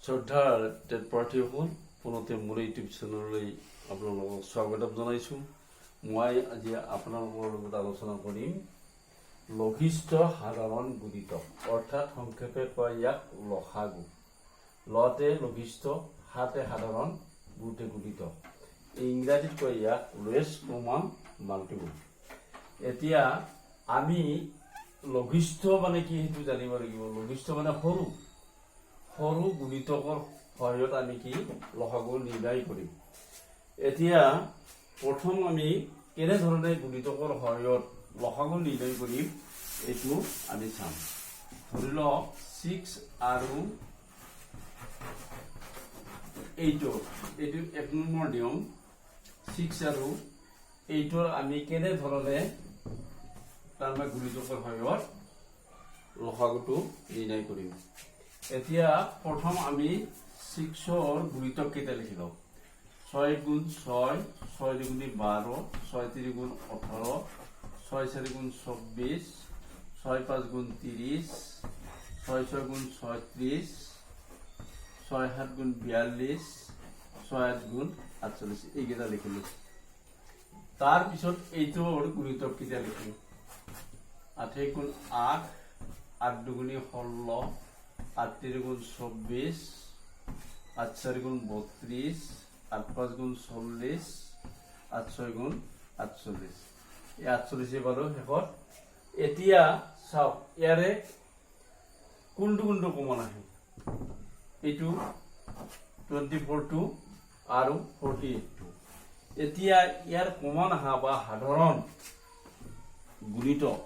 শ্ৰদ্ধাৰ প্ৰাৰ্থীসকল পুনতে মোৰ ইউটিউব চেনেললৈ আপোনালোকক স্বাগতম জনাইছোঁ। মই আজি আপোনালোকৰ লগত আলোচনা কৰিম লঘিষ্ঠ সাধাৰণ গুণিতক, অৰ্থাৎ সংক্ষেপে কয় ইয়াক লসাগু। লতে লঘিষ্ঠ, হাতে সাধাৰণ, গুতে গুণিতক। ইংৰাজীত কয় ইয়াক লোৱেষ্ট কমন মাল্টিপল। এতিয়া আমি লঘিষ্ঠ মানে কি সেইটো জানিব লাগিব। লঘিষ্ঠ মানে সৰু সৰু গুণিতকৰ সহায়ত আমি কি লসাগু নিৰ্ণয় কৰিম। এতিয়া প্ৰথম আমি কেনেধৰণে গুণিতকৰ সহায়ত লসাগু নিৰ্ণয় কৰিম এইটো আমি চাম। ধৰি লওক 6 আৰু 8, এইটো 1 নম্বৰ নিয়ম। 6 আৰু 8 আমি কেনেধৰণে তাৰমানে গুণিতকৰ সহায়ত লসাগুটো নিৰ্ণয় কৰিম। এতিয়া প্ৰথম আমি 6ৰ গুণিতক কেইটা লিখি লওঁ। 6 গুণ 6, 6 দুগুণে 12, 6 তিনি গুণ 18, 6 চাৰি গুণ 24, 6 পাঁচ গুণ 30, 6 ছয় গুণ 36, 6 সাত গুণ 42, 6 আঠ গুণ 48, এইকেইটা লিখিলো। তাৰপিছত এইটোৰ গুণিতক কেইটা লিখিম। 8 গুণ 8, 8 দুগুণে 16, 8 তিনি গুণ 24, 8 চাৰি গুণ 32, 8 পাঁচ গুণ 40, 8 ছয় গুণ 48, এই 48 পালো শেষত। এতিয়া চাওক ইয়াৰে কোনটো কোনটো কমন আহে। এইটো 24টো আৰু 48টো। এতিয়া ইয়াৰ কমন আহা বা সাধাৰণ গুণিতক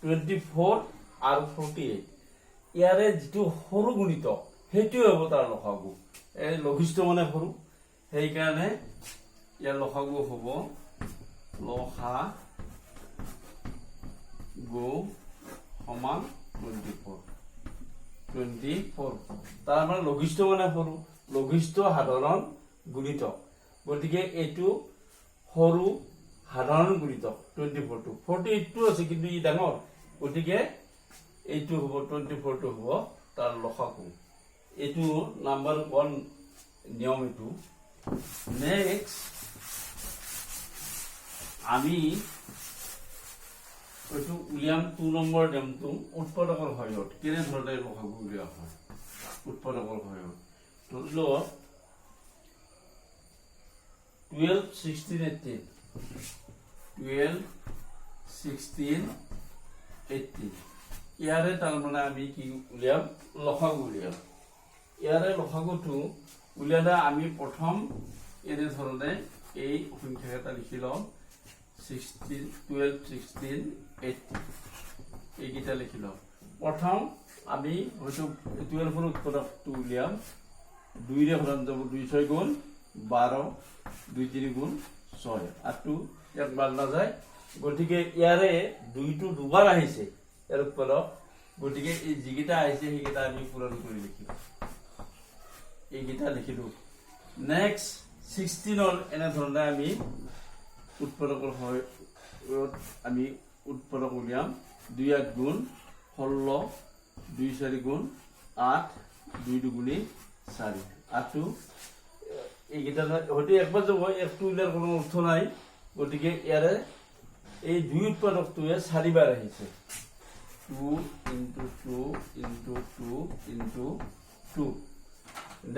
24 আৰু 48, ইয়াৰে যিটো সৰু গুণিতক সেইটোৱে হ'ব তাৰ লসাগু। এই লঘিষ্ঠ মানে সৰু, সেইকাৰণে ইয়াৰ লসাগু হ'ব লসাগু সমান 24। তাৰ মানে লঘিষ্ঠ মানে সৰু, লঘিষ্ঠ সাধাৰণ গুণিতক। গতিকে এইটো সৰু সাধাৰণ গুণিতক 24টো। 48টো আছে কিন্তু ই ডাঙৰ, গতিকে এইটো হ'ব 24টো হ'ব তাৰ লসাগু। এইটো নাম্বাৰ 1 নিয়ম এইটো। নেক্সট আমি এইটো উলিয়াম 2 নম্বৰ নিয়মটো উৎপাদকৰ সহায়ত। কেনেধৰণে লসাগু উলিওৱা হয় উৎপাদকৰ সহায়ত। ধৰি লওক 12, 16, 18, 12, 16, 18, ইয়াৰে তাৰমানে আমি কি উলিয়াম লসাগু উলিয়াম। ইয়াৰে লসাগুটো উলিয়ালে আমি প্ৰথম এনেধৰণে এই সংখ্যা এটা লিখি লওঁ। 16, 12, 16, 18, এইকেইটা লিখি লওঁ। প্ৰথম আমি হয়তো 12ৰ উৎপাদকটো উলিয়াম। 2ৰে সলনি যাব, 2 6 গুণ 12, 2 3 গুণ 6, 8টো ইয়াত বাদ নাযায়। গতিকে ইয়াৰে 2টো দুবাৰ আহিছে ইয়াৰ উৎপাদক, গতিকে এই যিকেইটা আহিছে সেইকেইটা আমি পূৰণ কৰি লিখিম। এইকেইটা লিখিলো। নেক্সট 16ৰ এনেধৰণে আমি উৎপাদকৰ সহায়ত আমি উৎপাদক উলিয়াম। 2 8 গুণ 16, 2 4 গুণ 8, 2 দুগুণে 4, 8টো এইকেইটা হয়তো একবাৰ যাব, একটো উলিয়াৰ কোনো অৰ্থ নাই। গতিকে ইয়াৰে এই 2 উৎপাদকটোৱে 4 বাৰ আহিছে। 2 into 2 into 2 into 2।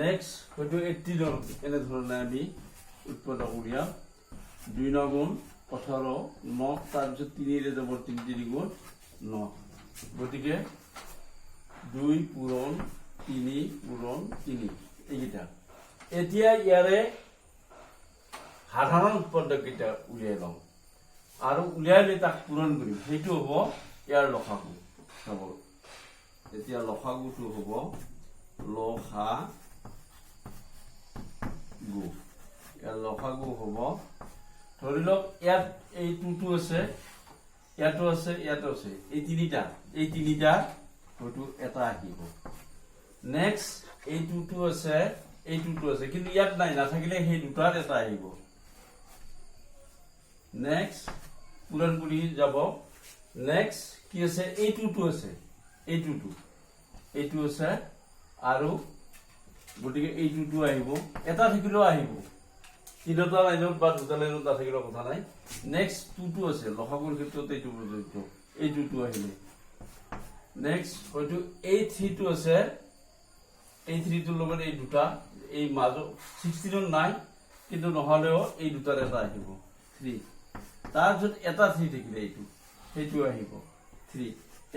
নেক্সট হয়তো 18ৰ এনেধৰণে আমি উৎপাদক উলিয়াম। 2 9 গুণ 18, 9, তাৰপিছত 3ৰে যাব, 3 3 গুণ 9, গতিকে 2 পূৰণ 3 পূৰণ 3, এইকেইটা। এতিয়া ইয়াৰে সাধাৰণ উৎপাদককেইটা উলিয়াই লওঁ আৰু উলিয়াই তাক পূৰণ কৰিম। সেইটো হ'ব ইয়াৰ লসাগু। চাব এতিয়া লসাগুটো হ'ব লসাগু। ইয়াৰ লসাগু হ'ব, ধৰি লওক ইয়াত এই 2টো আছে, ইয়াতো আছে, ইয়াতো আছে, এই তিনিটা হয়তো এটা আহিব। নেক্সট এই 2টো আছে, এই 2টো আছে, কিন্তু ইয়াত নাই, নাথাকিলে সেই দুটাৰ এটা আহিব। নেক্সট পূৰণ কৰি যাব। নেক্সট কি আছে, এই 2টো আছে, এইটো আছে আৰু গতিকে এইটো আহিব এটা থাকিলেও আহিব তিনিটা লাইনত বা দুটা লাইনত নাথাকিলেও কথা নাই নেক্সট 2 আছে লসাগুৰ ক্ষেত্ৰত এইটো প্ৰযোজ্য এই 2 আহিলে নেক্সট হয়তো এই 3 আছে এই 3 লগত এই দুটা এই মাজত 16 নাই কিন্তু নহলেও এই দুটাৰ এটা আহিব 3 তাৰপিছত এটা 3 থাকিলে এইটো সেইটো আহিব 3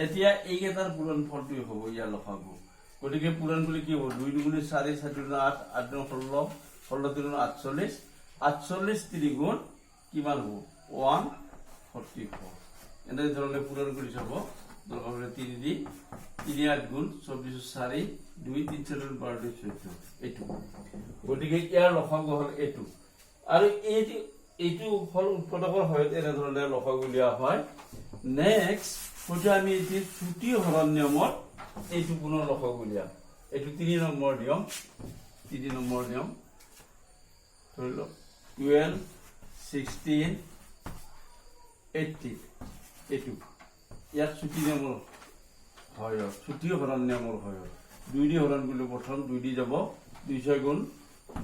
এতিয়া এইকেইটাৰ পূৰণ ফলটো হ'ব ইয়াৰ লসাগু গতিকে পূৰণ বুলি কি হ'ব 2 2 4 4 2 8 8 9 16 16 3 48 48 3 গুণ কিমান হ'ব 144 এনে ধৰণে পূৰণ কৰি চাব দৰকাৰ হ'লে 3 দি 3 8 গুণ 24 4 2 3 4 12 14 এইটো গতিকে ইয়াৰ লসাগু হ'ল এইটো আৰু এইটো ফল উৎপাদকৰ হয় এনে ধৰণে লসাগু উলিওৱা হয় নেক্সট হয়তো আমি এই ছুটি হৰণ নিয়মত এইটো পুনৰ লসাগু উলিয়াম এইটো 3 নম্বৰ নিয়ম ধৰি লওক 12 16 18 এইটো ইয়াত ছুটি নিয়মৰ হয় ছুটি হৰণ নিয়মৰ হয় 2 দি হৰণ কৰিলে প্ৰথম 2 দি যাব 2 6 গুণ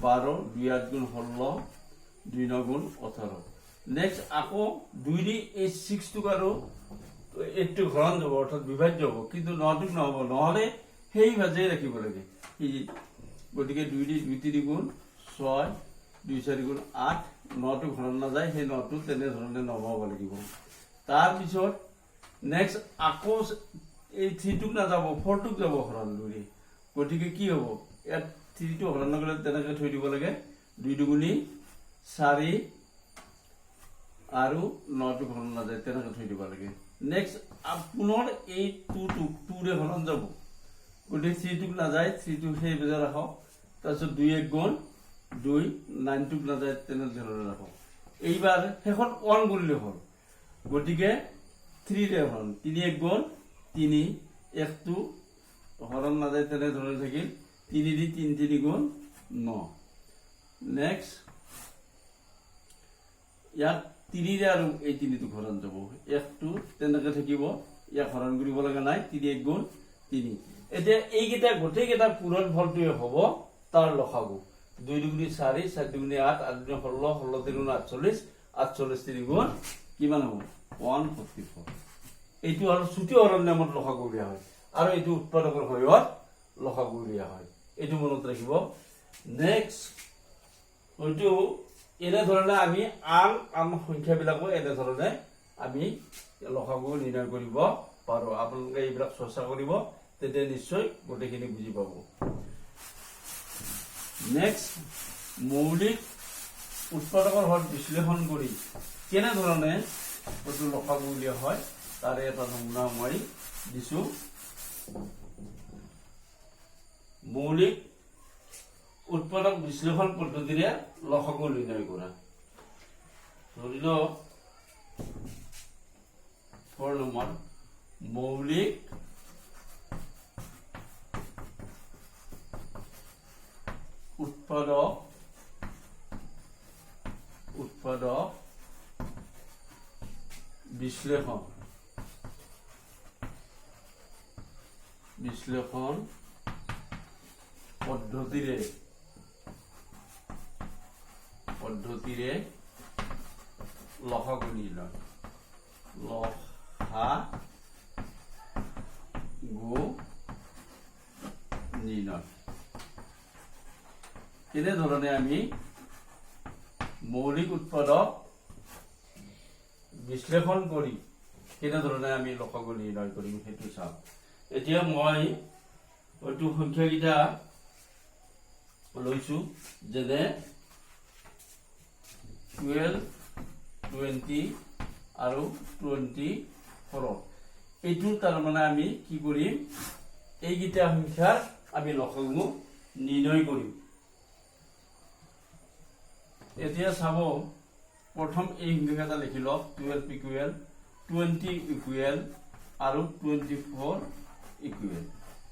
12 2 8 গুণ 16 2 9 গুণ 18 নেক্সট আকৌ 2 দি এই 6 টুক আৰু 8 টুক হৰণ যাব অৰ্থাৎ বিভাজ্য হ'ব কিন্তু 9 টুক নহ'ব নহ'লে সেই ভাজে ৰাখিব লাগে গতিকে 2 দি 2 3 গুণ 6 2 4 গুণ 8 9 টুক হৰণ নাযায় সেই 9 টুক তেনেধৰণে নমাব লাগিব তাৰপিছত নেক্সট আকৌ এই 3 টুক নাযাব 4 টুক যাব হৰণ 2 দি গতিকে কি হ'ব ইয়াত 3 টু হৰণ নগলে তেনেকৈ থৈ দিব লাগে 2 দুগুণী 4 আৰু 9 টুক হৰণ নাযায় তেনেকৈ থৈ দিব লাগে নেক্সট পুনৰ এই 2 টুক 2 ৰে হৰণ যাব গতিকে 3 টুক নাযায় 3 টুক সেই বেজা ৰাখক তাৰপিছত 2 1 গুণ 2 9 টুক নাযায় তেনেধৰণে ৰাখক এইবাৰ শেষত 1 গুণিলে হ'ল গতিকে 3 ৰে হৰণ 3 1 গুণ 3 1 টু হৰণ নাযায় তেনেধৰণে থাকিল 3 দি 3 3 গুণ 9 নেক্সট ইয়াত 3 ৰে আৰু এই 3 টুক হৰণ যাব 1 টু তেনেকৈ থাকিব ইয়াক হৰণ কৰিব লগা নাই 3 1 গুণ 3 এতিয়া এইকেইটা গোটেইকেইটা পূৰণ ফলটোৱে হ'ব তাৰ লসাগু 2 দুগুণী 4 4 দুগুণী 8 8 দুগুণী 16 16 3 48 48 3 গুণ কিমান হ'ব 144 এইটো আৰু ছুটি হৰণ নিয়মত লসাগু উলিওৱা হয় আৰু এইটো উৎপাদকৰ সহায়ত লসাগু উলিওৱা হয় এইটো মনত ৰাখিব নেক্সট হয়তো এনেধৰণে আমি আন সংখ্যাবিলাকো এনেধৰণে আমি লসাগু নিৰ্ণয় কৰিব পাৰো আপোনালোকে এইবিলাক চৰ্চা কৰিব তেতিয়া নিশ্চয় গোটেইখিনি বুজি পাব নেক্সট মৌলিক উৎপাদকৰ হৰ বিশ্লেষণ কৰি কেনেধৰণে এইটো লসাগু উলিওৱা হয় তাৰে এটা নমুনা মই দিছো মৌলিক উৎপাদক বিশ্লেষণ পদ্ধতিৰে লসাগু নিৰ্ণয় কৰা ধৰি লওক 4 নম্বৰ মৌলিক উৎপাদক বিশ্লেষণ পদ্ধতিৰে লসাগু নিৰ্ণয় কেনেধৰণে আমি মৌলিক উৎপাদক বিশ্লেষণ কৰি কেনেধৰণে আমি লসাগু নিৰ্ণয় কৰিম সেইটো চাম এতিয়া মই হয়তো সংখ্যাকেইটা লৈছো যেনে 12 20 আৰু 24 এইটো তাৰমানে আমি কি কৰিম এইকেইটা সংখ্যাৰ আমি লসাগু নিৰ্ণয় কৰিম এতিয়া চাব প্ৰথম এই সংখ্যাটা লিখি লওক 12 ইকুৱেল 20 ইকুৱেল আৰু 24 ইকুৱেল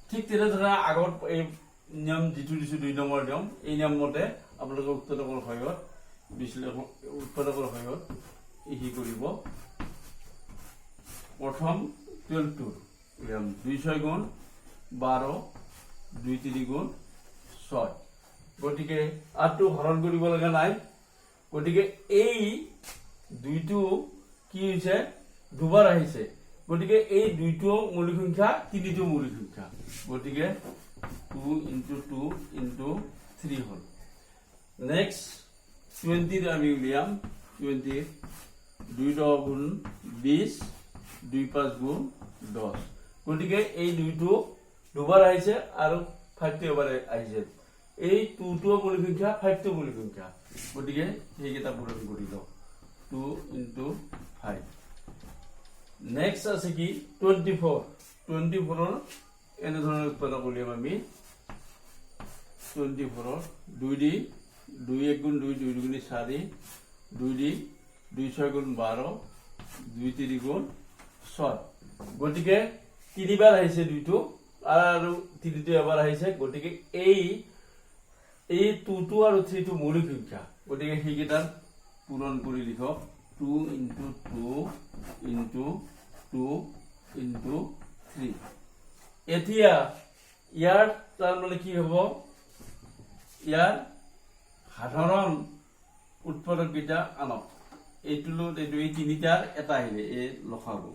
ঠিক তেনেদৰে আগত এই নিয়ম যিটো দিছো 2 নম্বৰ নিয়ম এই নিয়ম মতে আপোনালোকে উৎপাদকৰ সহায়ত বিশ্লেষণ উৎপাদকৰ সহায়ত ই কৰিব প্ৰথম 12 টুৰ 2 6 গুণ 12 2 3 গুণ 6 গটিকে আটো হৰণ কৰিব লগা নাই গটিকে এই দুইটো কি হৈছে দুবাৰ আহিছে গটিকে এই দুইটো মৌলিক সংখ্যা তিনিটো মৌলিক সংখ্যা গটিকে 2 * 2 * 3 হল নেক্সট 20 আমি উলিয়াম 20 2 10 গুণ 20 2 5 গুণ 10 গটিকে এই দুইটো দুবাৰ আহিছে আৰু 5 টো এবাৰ আহিছে এই 2 টো মৌলিক সংখ্যা 5 টো মৌলিক সংখ্যা গটিকে এইকেইটা পূৰণ কৰি লও 2 * 5 নেক্সট আছে কি 24 ৰ এনে ধৰণৰ উৎপাদক উলিয়াম আমি 24 ৰ 2 দি 2 1 গুণ 2 2 গুণ 4 2 দি 2 6 গুণ 12 2 3 গুণ 6 গটিকে তিনিবাৰ আহিছে দুইটো আৰু তিনিটো এবাৰ আহিছে গটিকে এই 2 টো আৰু 3 টো মৌলিক সংখ্যা গটিকে সেইকেইটা পূৰণ কৰি লিখক 2 * 2 * 2 * 3 এতিয়া ইয়াৰ তাৰ মানে কি হ'ব ইয়াৰ সাধাৰণ উৎপাদক কেইটা আনক এইটো লো এইটো এই তিনিটাৰ এটা আহিলে এই লসাগু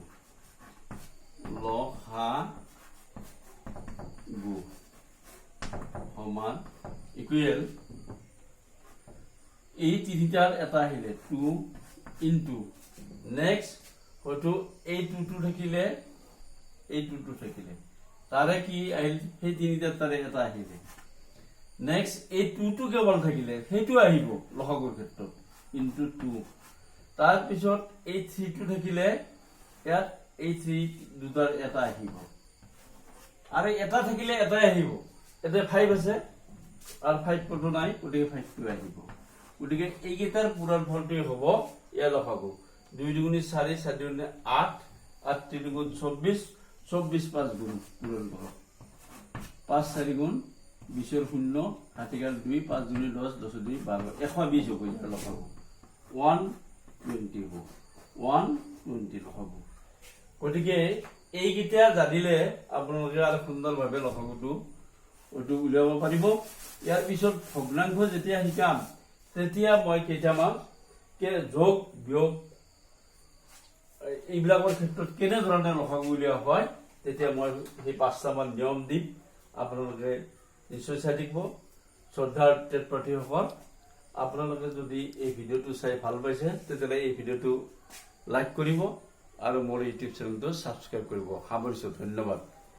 সমান ইকুৱেল এই তিনিটাৰ এটা আহিলে 2 * নেক্সট হয়তো এই 2 টো থাকিলে এই 2 টো থাকিলে তাৰে কি আহিল সেই তিনিটাৰ তাৰে এটা আহিলে নেক্সট এই 2 টো কেৱল থাকিলে সেইটো আহিব লসাগুৰ ক্ষেত্ৰত * 2 তাৰ পিছত এই 3 টো থাকিলে ইয়াত এই 3 দুটাৰ এটা আহিব আৰু এটা থাকিলে এটাই আহিব এতে 5 আছে আৰু 5 কত নাই গটিকে 5 টো আহিব গটিকে এই কেইটাৰ পূৰণ ফলটোই হ'ব ইয়া লসাগু 2 * 2 = 4 4 * 2 = 8 8 * 3 = 24 24 5 গুণ পূৰণ কৰক 5 4 গুণ 20 ৰ 0 হাতিগাল 2 5 2 10 10 2 12 120 হ'ব ইয়াৰ লসাগু 120 হ'ব 120 লসাগু গটিকে এইকেইটা জানিলে আপোনালোকে আৰু সুন্দৰভাৱে লসাগুটো ওটো উলিয়াব পাৰিব ইয়াৰ পিছত ভগ্নাংশ যেতিয়া শিকাম তেতিয়া মই কেইটামান যোগ বিয়োগ এইবিলাকৰ ক্ষেত্ৰত কেনে ধৰণে লসাগু উলিওৱা হয় তেতিয়া মই সেই 5টা মান নিয়ম দিম আপোনালোকে নিশ্চয় চাই থাকিব শ্ৰদ্ধাৰ প্ৰাৰ্থীসকল আপোনালোকে যদি এই ভিডিঅ'টো চাই ভাল পাইছে তেতিয়াহ'লে এই ভিডিঅ'টো লাইক কৰিব আৰু মোৰ ইউটিউব চেনেলটো সাবস্ক্ৰাইব কৰিব সামৰিছোঁ ধন্যবাদ